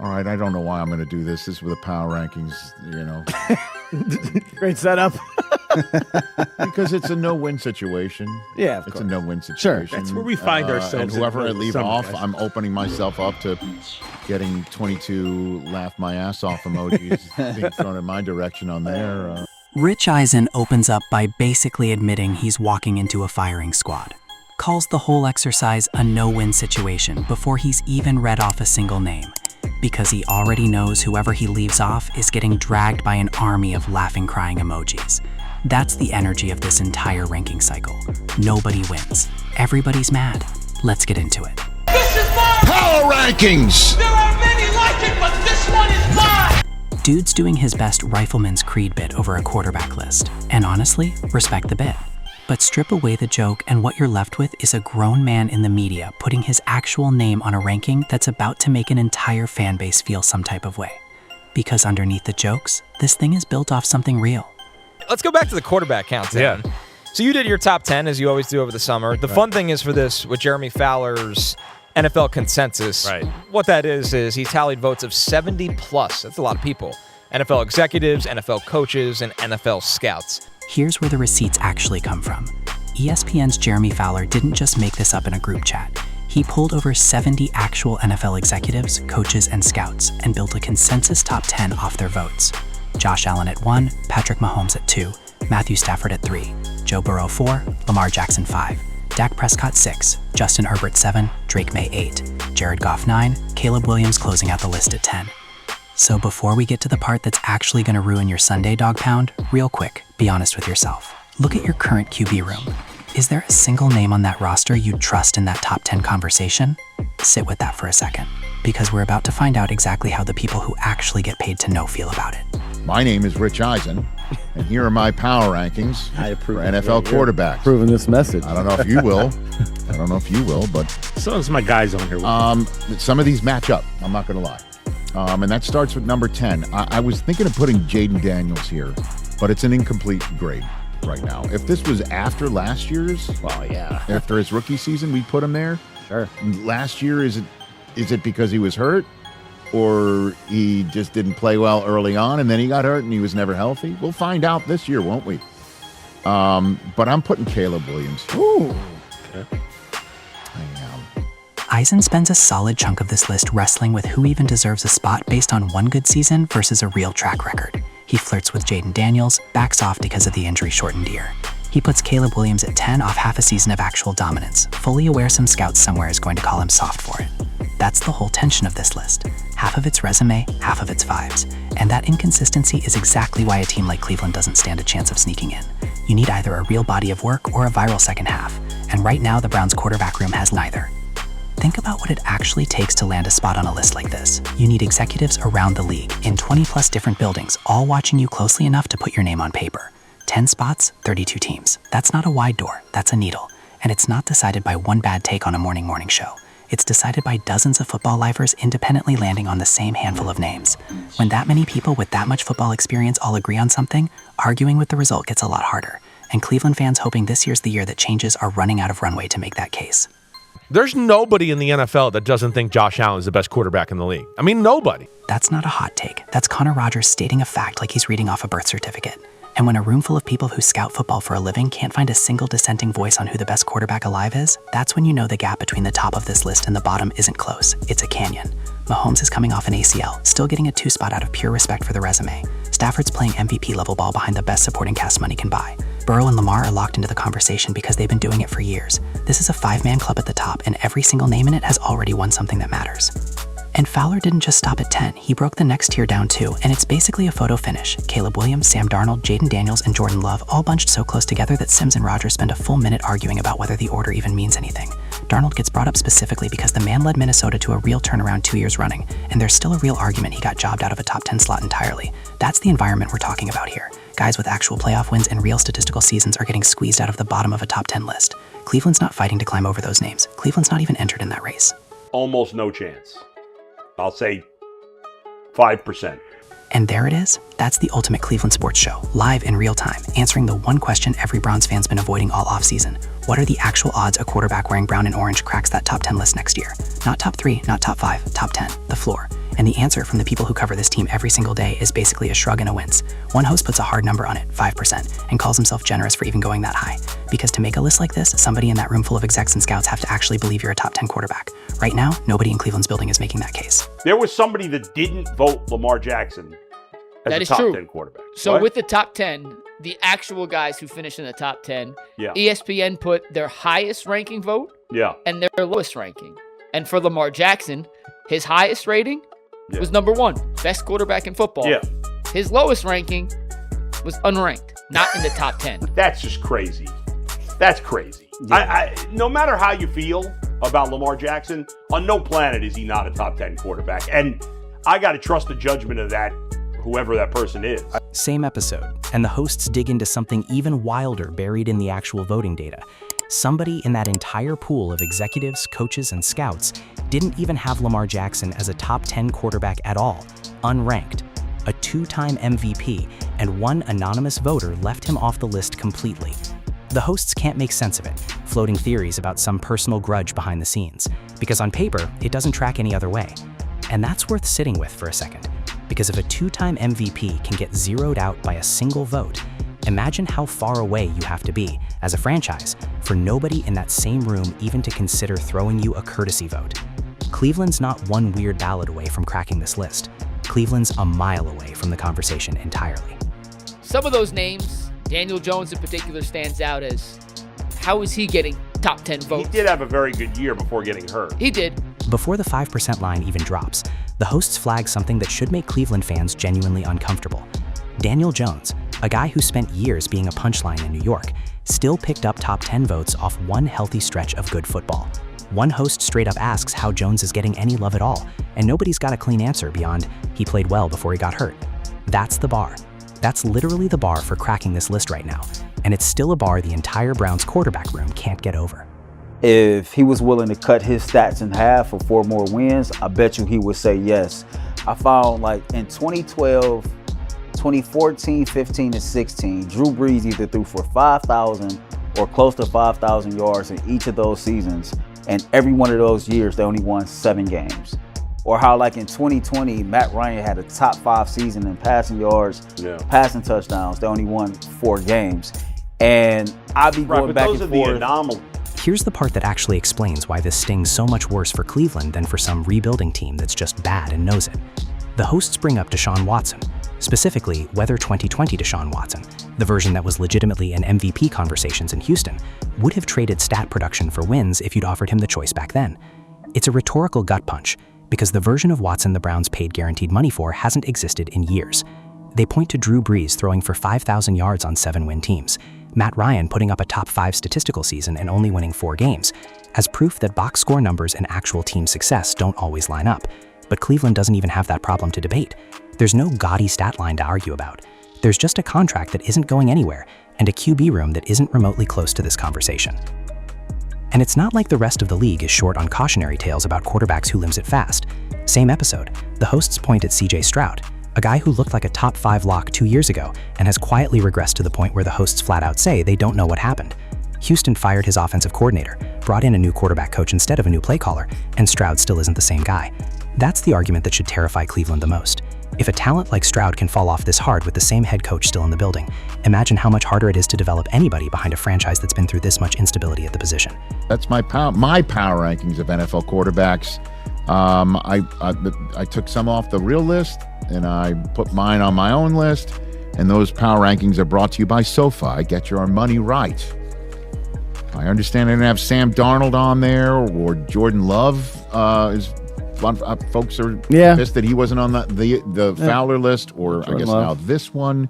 All right, I don't know why I'm going to do this. This is with the power rankings, Great setup. because it's a no-win situation. Yeah, of it's course. a no-win situation. Sure. That's where we find ourselves. And whoever I leave summer, off, guys. I'm opening myself up to getting 22 laugh my ass off emojis being thrown in my direction on there. Rich Eisen opens up by basically admitting he's walking into a firing squad. Calls the whole exercise a no-win situation before he's even read off a single name, because he already knows whoever he leaves off is getting dragged by an army of laughing, crying emojis. That's the energy of this entire ranking cycle. Nobody wins. Everybody's mad. Let's get into it. This is mine! Power rankings! There are many like it, but this one is mine! Dude's doing his best Rifleman's Creed bit over a quarterback list. And honestly, respect the bit. But strip away the joke and what you're left with is a grown man in the media putting his actual name on a ranking that's about to make an entire fan base feel some type of way. Because underneath the jokes, this thing is built off something real. Let's go back to the quarterback countdown. Yeah. So you did your top 10, as you always do over the summer. The fun thing is for this, with Jeremy Fowler's NFL consensus, Right. what that is he tallied votes of 70 plus. That's a lot of people. NFL executives, NFL coaches, and NFL scouts. Here's where the receipts actually come from. ESPN's Jeremy Fowler didn't just make this up in a group chat. He pulled over 70 actual NFL executives, coaches, and scouts and built a consensus top 10 off their votes. Josh Allen at 1, Patrick Mahomes at 2, Matthew Stafford at 3, Joe Burrow 4, Lamar Jackson 5, Dak Prescott 6, Justin Herbert 7, Drake May 8, Jared Goff 9, Caleb Williams closing out the list at 10. So before we get to the part that's actually going to ruin your Sunday, Dog Pound, real quick, be honest with yourself. Look at your current QB room. Is there a single name on that roster you'd trust in that top 10 conversation? Sit with that for a second, because we're about to find out exactly how the people who actually get paid to know feel about it. My name is Rich Eisen, and here are my power rankings I approve for it. NFL You're quarterbacks. Proving this message. I don't know if you will. But So as my guys on here. some of these match up. I'm not going to lie. And that starts with number 10. I was thinking of putting Jaden Daniels here, but it's an incomplete grade right now. If this was after last year's, Well, yeah. after his rookie season, we'd put him there. Sure. Last year, is it because he was hurt, or he just didn't play well early on and then he got hurt and he was never healthy? We'll find out this year, won't we? But I'm putting Caleb Williams. Ooh. Eisen spends a solid chunk of this list wrestling with who even deserves a spot based on one good season versus a real track record. He flirts with Jaden Daniels, backs off because of the injury-shortened year. He puts Caleb Williams at 10 off half a season of actual dominance, fully aware some scouts somewhere is going to call him soft for it. That's the whole tension of this list. Half of it's resume, half of it's vibes. And that inconsistency is exactly why a team like Cleveland doesn't stand a chance of sneaking in. You need either a real body of work or a viral second half. And right now, the Browns' quarterback room has neither. Think about what it actually takes to land a spot on a list like this. You need executives around the league, in 20+ different buildings, all watching you closely enough to put your name on paper. 10 spots, 32 teams. That's not a wide door, that's a needle. And it's not decided by one bad take on a morning show. It's decided by dozens of football lifers independently landing on the same handful of names. When that many people with that much football experience all agree on something, arguing with the result gets a lot harder. And Cleveland fans hoping this year's the year that changes are running out of runway to make that case. There's nobody in the NFL that doesn't think Josh Allen is the best quarterback in the league. I mean, nobody. That's not a hot take. That's Connor Rogers stating a fact like he's reading off a birth certificate. And when a room full of people who scout football for a living can't find a single dissenting voice on who the best quarterback alive is, that's when you know the gap between the top of this list and the bottom isn't close. It's a canyon. Mahomes is coming off an ACL, still getting a 2 spot out of pure respect for the resume. Stafford's playing MVP level ball behind the best supporting cast money can buy. Burrow and Lamar are locked into the conversation because they've been doing it for years. This is a 5-man club at the top, and every single name in it has already won something that matters. And Fowler didn't just stop at 10, he broke the next tier down too, and it's basically a photo finish. Caleb Williams, Sam Darnold, Jaden Daniels, and Jordan Love all bunched so close together that Sims and Rogers spend a full minute arguing about whether the order even means anything. Darnold gets brought up specifically because the man led Minnesota to a real turnaround 2 years running, and there's still a real argument he got jobbed out of a top 10 slot entirely. That's the environment we're talking about here. Guys with actual playoff wins and real statistical seasons are getting squeezed out of the bottom of a top 10 list. Cleveland's not fighting to climb over those names. Cleveland's not even entered in that race. Almost no chance. I'll say 5%. And there it is. That's the ultimate Cleveland sports show, live in real time, answering the one question every Browns fan's been avoiding all offseason. What are the actual odds a quarterback wearing brown and orange cracks that top 10 list next year? Not top 3, not top 5, top 10, the floor. And the answer from the people who cover this team every single day is basically a shrug and a wince. One host puts a hard number on it, 5%, and calls himself generous for even going that high. Because to make a list like this, somebody in that room full of execs and scouts have to actually believe you're a top 10 quarterback. Right now, nobody in Cleveland's building is making that case. There was somebody that didn't vote Lamar Jackson as That a is top true. 10 quarterback. So What? with the top 10, the actual guys who finished in the top 10, Yeah. ESPN put their highest ranking vote Yeah. and their lowest ranking. And for Lamar Jackson, his highest rating Yeah. was number 1, best quarterback in football. Yeah. His lowest ranking was unranked, not in the top 10. That's just crazy. That's crazy. No matter how you feel about Lamar Jackson, on no planet is he not a top 10 quarterback. And I got to trust the judgment of that, whoever that person is. Same episode, and the hosts dig into something even wilder buried in the actual voting data. Somebody in that entire pool of executives, coaches, and scouts didn't even have Lamar Jackson as a top 10 quarterback at all, unranked. A 2-time MVP and one anonymous voter left him off the list completely. The hosts can't make sense of it, floating theories about some personal grudge behind the scenes, because on paper, it doesn't track any other way. And that's worth sitting with for a second, because if a 2-time MVP can get zeroed out by a single vote, imagine how far away you have to be, as a franchise, for nobody in that same room even to consider throwing you a courtesy vote. Cleveland's not one weird ballot away from cracking this list. Cleveland's a mile away from the conversation entirely. Some of those names, Daniel Jones in particular stands out as, how is he getting top 10 He votes? did have a very good year before getting hurt. He did. Before the 5% line even drops, the hosts flag something that should make Cleveland fans genuinely uncomfortable. Daniel Jones, a guy who spent years being a punchline in New York, still picked up top 10 votes off one healthy stretch of good football. One host straight up asks how Jones is getting any love at all, and nobody's got a clean answer beyond he played well before he got hurt. That's the bar. That's literally the bar for cracking this list right now, and it's still a bar the entire Browns quarterback room can't get over. If he was willing to cut his stats in half for 4 more wins, I bet you he would say yes. I found like in 2012, 2014, 15, and 16, Drew Brees either threw for 5,000 or close to 5,000 yards in each of those seasons. And every one of those years, they only won 7 games. Or how like in 2020, Matt Ryan had a top 5 season in passing yards, passing touchdowns. They only won 4 games. And I'll be going back and forth. Anomalies. Here's the part that actually explains why this stings so much worse for Cleveland than for some rebuilding team that's just bad and knows it. The hosts bring up Deshaun Watson, specifically whether 2020 Deshaun Watson, the version that was legitimately in MVP conversations in Houston, would have traded stat production for wins if you'd offered him the choice back then. It's a rhetorical gut punch, because the version of Watson the Browns paid guaranteed money for hasn't existed in years. They point to Drew Brees throwing for 5,000 yards on 7-win teams, Matt Ryan putting up a top 5 statistical season and only winning 4 games, as proof that box score numbers and actual team success don't always line up. But Cleveland doesn't even have that problem to debate. There's no gaudy stat line to argue about. There's just a contract that isn't going anywhere and a QB room that isn't remotely close to this conversation. And it's not like the rest of the league is short on cautionary tales about quarterbacks who limbs it fast. Same episode, the hosts point at CJ Stroud, a guy who looked like a top 5 lock 2 years ago and has quietly regressed to the point where the hosts flat out say they don't know what happened. Houston fired his offensive coordinator, brought in a new quarterback coach instead of a new play caller, and Stroud still isn't the same guy. That's the argument that should terrify Cleveland the most. If a talent like Stroud can fall off this hard with the same head coach still in the building, imagine how much harder it is to develop anybody behind a franchise that's been through this much instability at the position. That's my power rankings of NFL quarterbacks. I took some off the real list, and I put mine on my own list. And those power rankings are brought to you by SoFi. Get your money right. I understand I didn't have Sam Darnold on there, or Jordan Love. Folks are pissed that he wasn't on the Fowler list, or Jordan I guess Love. Now this one.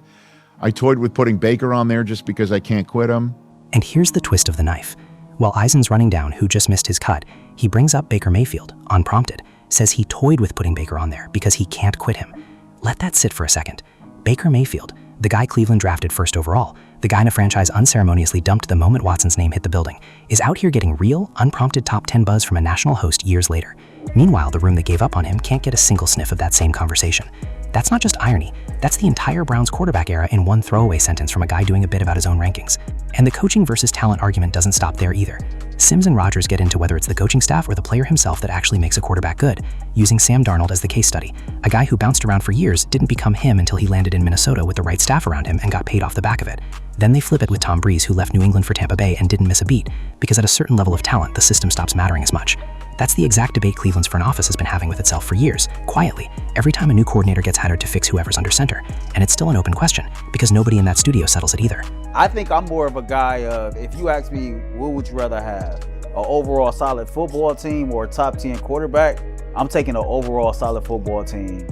I toyed with putting Baker on there just because I can't quit him. And here's the twist of the knife. While Eisen's running down who just missed his cut, he brings up Baker Mayfield, unprompted, says he toyed with putting Baker on there because he can't quit him. Let that sit for a second. Baker Mayfield, the guy Cleveland drafted first overall, the guy in a franchise unceremoniously dumped the moment Watson's name hit the building, is out here getting real, unprompted top 10 buzz from a national host years later. Meanwhile, the room that gave up on him can't get a single sniff of that same conversation. That's not just irony, that's the entire Browns quarterback era in one throwaway sentence from a guy doing a bit about his own rankings. And the coaching versus talent argument doesn't stop there either. Sims and Rodgers get into whether it's the coaching staff or the player himself that actually makes a quarterback good, using Sam Darnold as the case study. A guy who bounced around for years didn't become him until he landed in Minnesota with the right staff around him and got paid off the back of it. Then they flip it with Tom Breeze, who left New England for Tampa Bay and didn't miss a beat, because at a certain level of talent, the system stops mattering as much. That's the exact debate Cleveland's front office has been having with itself for years, quietly, every time a new coordinator gets hired to fix whoever's under center. And it's still an open question, because nobody in that studio settles it either. I think I'm more of a guy of, if you ask me, what would you rather have? An overall solid football team or a top 10 quarterback? I'm taking an overall solid football team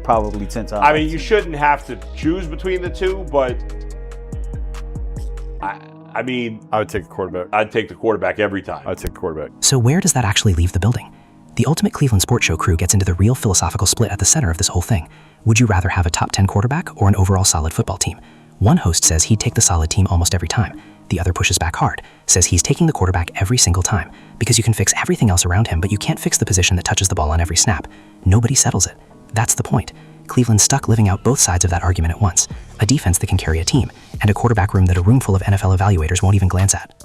probably 10 times. I mean, you shouldn't have to choose between the two, but I mean, I would take the quarterback. I'd take the quarterback every time. I'd take the quarterback. So where does that actually leave the building? The Ultimate Cleveland Sports Show crew gets into the real philosophical split at the center of this whole thing. Would you rather have a top 10 quarterback or an overall solid football team? One host says he'd take the solid team almost every time. The other pushes back hard, says he's taking the quarterback every single time, because you can fix everything else around him, but you can't fix the position that touches the ball on every snap. Nobody settles it. That's the point. Cleveland's stuck living out both sides of that argument at once. A defense that can carry a team, and a quarterback room that a room full of NFL evaluators won't even glance at.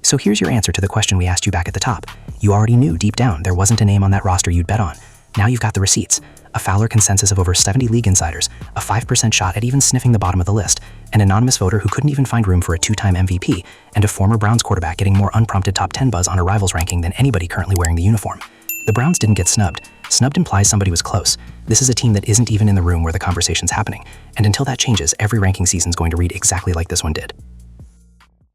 So here's your answer to the question we asked you back at the top. You already knew deep down there wasn't a name on that roster you'd bet on. Now you've got the receipts. A Fowler consensus of over 70 league insiders, a 5% shot at even sniffing the bottom of the list, an anonymous voter who couldn't even find room for a 2-time MVP, and a former Browns quarterback getting more unprompted top 10 buzz on a rivals ranking than anybody currently wearing the uniform. The Browns didn't get snubbed. Snubbed implies somebody was close. This is a team that isn't even in the room where the conversation's happening. And until that changes, every ranking season's going to read exactly like this one did.